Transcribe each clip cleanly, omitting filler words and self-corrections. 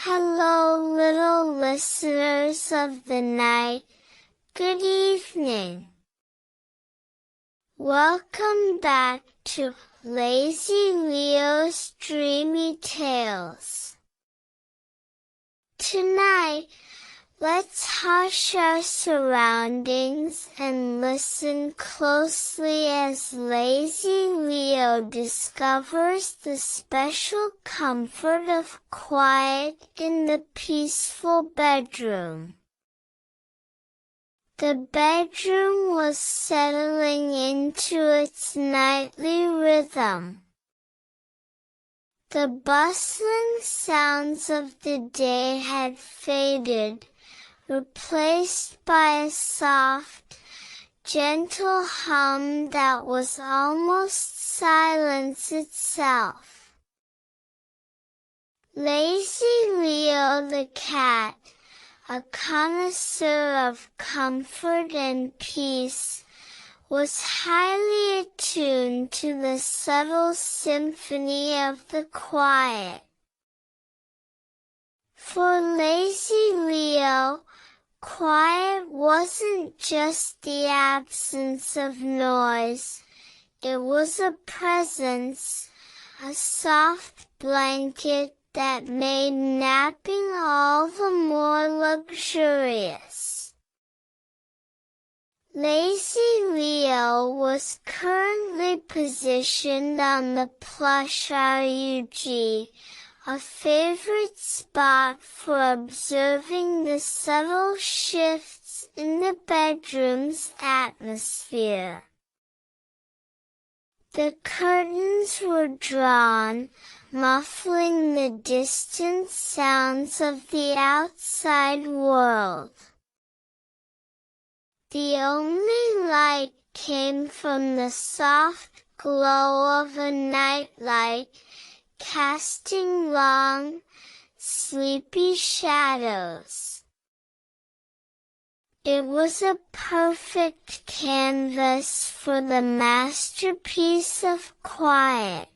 Hello, little listeners of the night. Good evening. Welcome back to Lazy Leo's Dreamy Tales. Tonight, let's hush our surroundings and listen closely as Lazy Leo discovers the special comfort of quiet in the peaceful bedroom. The bedroom was settling into its nightly rhythm. The bustling sounds of the day had faded, replaced by a soft, gentle hum that was almost silence itself. Lazy Leo the cat, a connoisseur of comfort and peace, was highly attuned to the subtle symphony of the quiet. For Lazy Leo, quiet wasn't just the absence of noise, it was a presence, a soft blanket that made napping all the more luxurious. Lazy Leo was currently positioned on the plush rug, a favorite spot for observing the subtle shifts in the bedroom's atmosphere. The curtains were drawn, muffling the distant sounds of the outside world. The only light came from the soft glow of a nightlight, casting long, sleepy shadows. It was a perfect canvas for the masterpiece of quiet.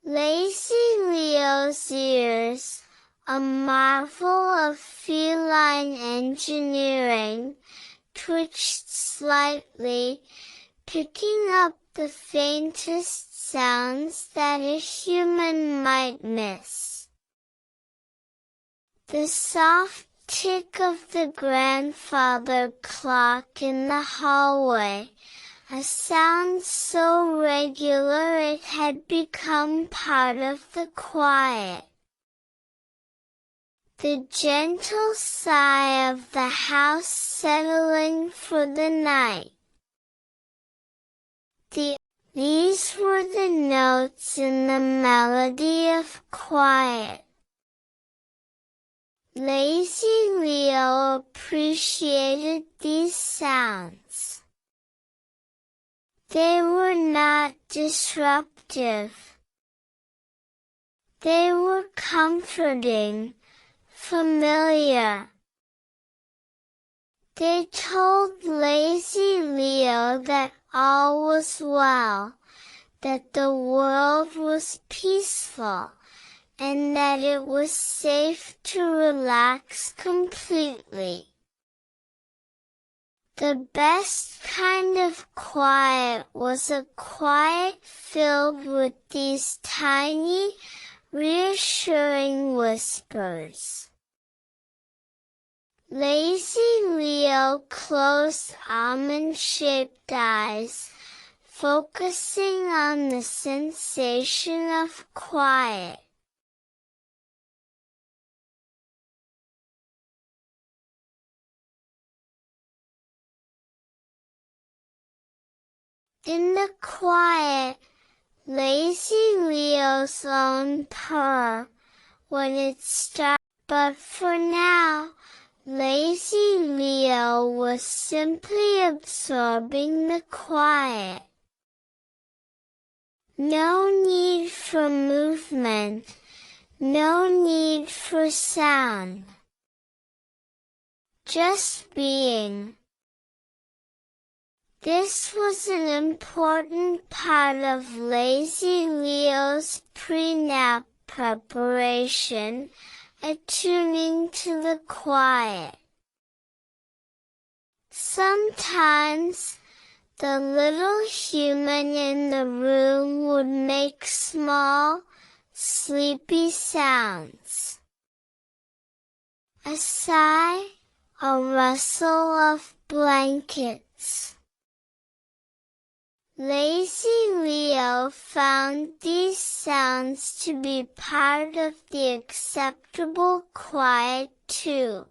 Lazy Leo's ears, a marvel of feline engineering, twitched slightly, picking up the faintest sounds that a human might miss. The soft tick of the grandfather clock in the hallway, a sound so regular it had become part of the quiet. The gentle sigh of the house settling for the night. These were the notes in the melody of quiet. Lazy Leo appreciated these sounds. They were not disruptive. They were comforting, familiar. They told Lazy Leo that all was well, that the world was peaceful, and that it was safe to relax completely. The best kind of quiet was a quiet filled with these tiny, reassuring whispers. Lazy Leo closed almond-shaped eyes, focusing on the sensation of quiet. In the quiet, Lazy Leo's own purr, when it stopped. But for now, Lazy Leo was simply absorbing the quiet. No need for movement, no need for sound. Just being. This was an important part of Lazy Leo's pre-nap preparation, attuning to the quiet. Sometimes, the little human in the room would make small, sleepy sounds. A sigh, a rustle of blankets. Lazy Leo found these sounds to be part of the acceptable quiet too.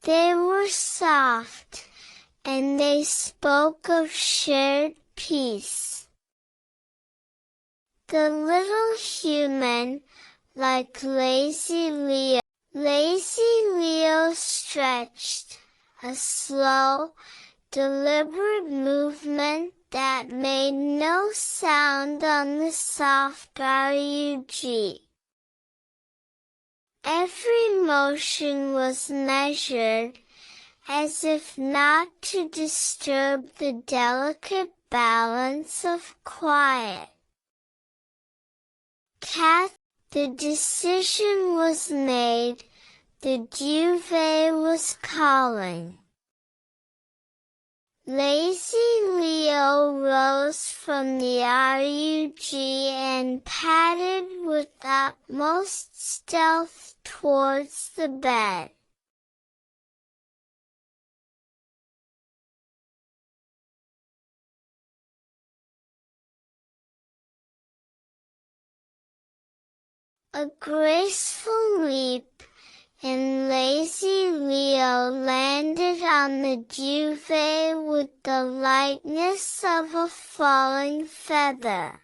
They were soft, and they spoke of shared peace. The little human, like Lazy Leo stretched, a slow, deliberate movement that made no sound on the soft rug. Every motion was measured, as if not to disturb the delicate balance of quiet. The decision was made, the duvet was calling. Lazy Leo rose from the rug and padded with utmost stealth towards the bed. A graceful leap, and Lazy Leo landed on the duvet with the lightness of a falling feather.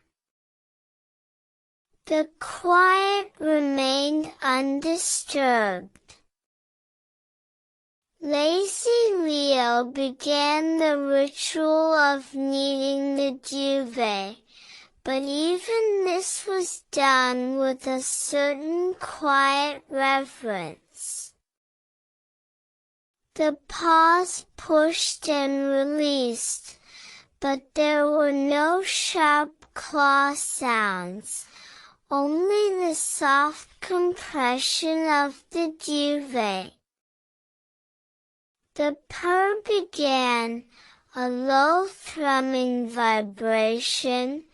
The quiet remained undisturbed. Lazy Leo began the ritual of kneading the duvet, but even this was done with a certain quiet reverence. The paws pushed and released, but there were no sharp claw sounds, only the soft compression of the duvet. The purr began, a low thrumming vibration,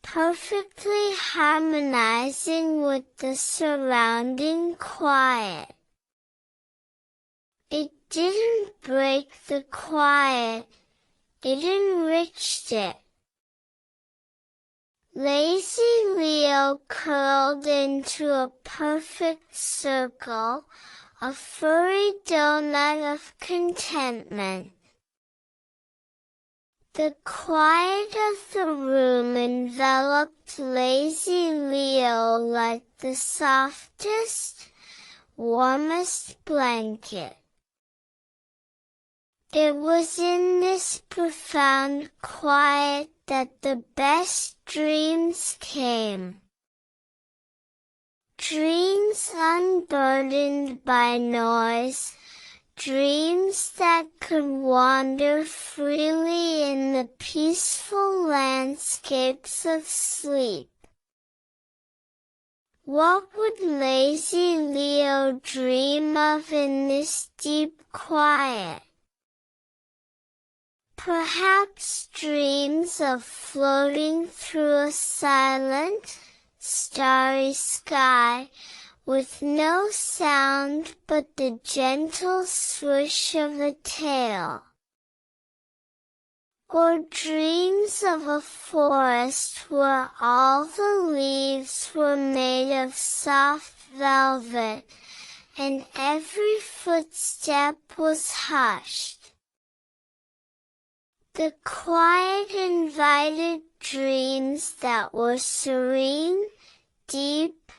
perfectly harmonizing with the surrounding quiet. It didn't break the quiet, it enriched it. Lazy Leo curled into a perfect circle, a furry donut of contentment. The quiet of the room enveloped Lazy Leo like the softest, warmest blanket. It was in this profound quiet that the best dreams came. Dreams unburdened by noise, dreams that could wander freely in the peaceful landscapes of sleep. What would Lazy Leo dream of in this deep quiet? Perhaps dreams of floating through a silent, starry sky, with no sound but the gentle swish of a tail. Or dreams of a forest where all the leaves were made of soft velvet, and every footstep was hushed. The quiet invited dreams that were serene, deep,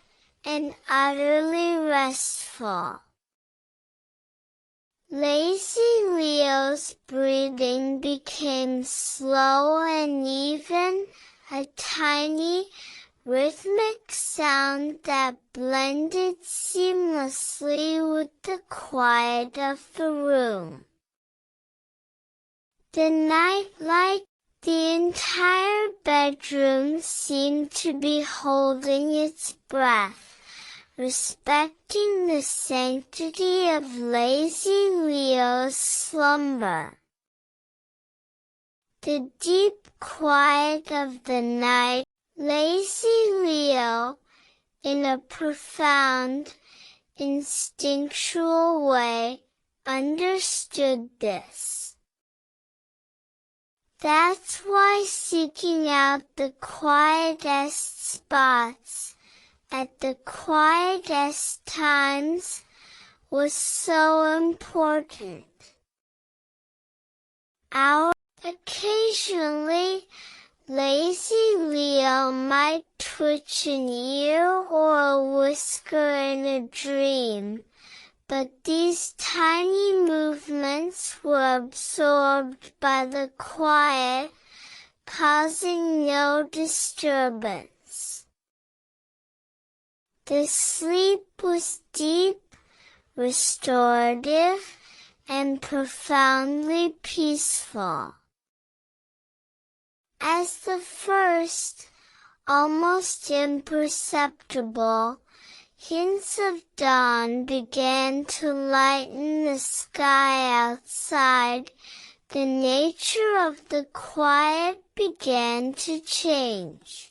and utterly restful. Lazy Leo's breathing became slow and even, a tiny, rhythmic sound that blended seamlessly with the quiet of the room. The night light The entire bedroom seemed to be holding its breath, respecting the sanctity of lazy Leo's slumber. The deep quiet of the night, lazy Leo, in a profound, instinctual way, understood this. That's why seeking out the quietest spots, at the quietest times, was so important. Occasionally, lazy Leo might twitch an ear or a whisker in a dream, but these tiny movements were absorbed by the quiet, causing no disturbance. The sleep was deep, restorative, and profoundly peaceful. As the first, almost imperceptible, hints of dawn began to lighten the sky outside, the nature of the quiet began to change.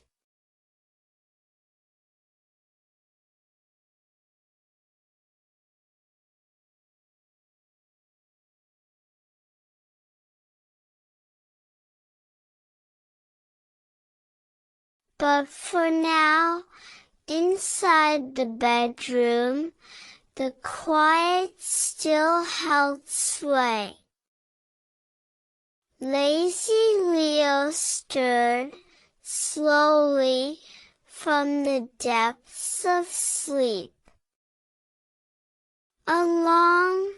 But for now, inside the bedroom, the quiet still held sway. Lazy Leo stirred, slowly, from the depths of sleep. A long,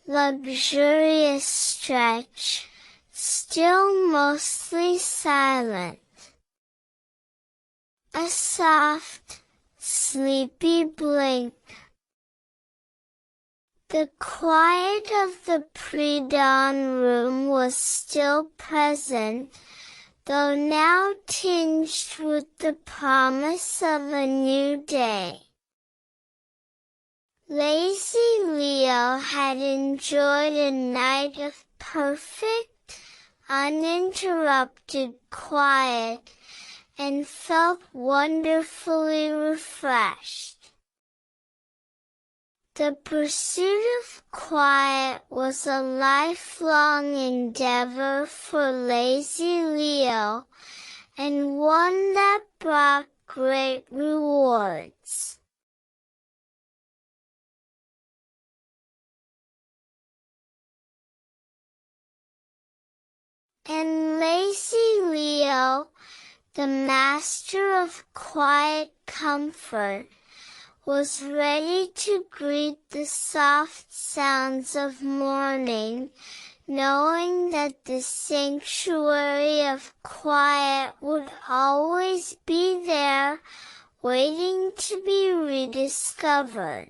luxurious stretch, still mostly silent. A soft, sleepy blink. The quiet of the pre-dawn room was still present, though now tinged with the promise of a new day. Lazy Leo had enjoyed a night of perfect, uninterrupted quiet, and felt wonderfully refreshed. The pursuit of quiet was a lifelong endeavor for lazy Leo, and one that brought great rewards. And lazy Leo, the master of quiet comfort, was ready to greet the soft sounds of morning, knowing that the sanctuary of quiet would always be there, waiting to be rediscovered.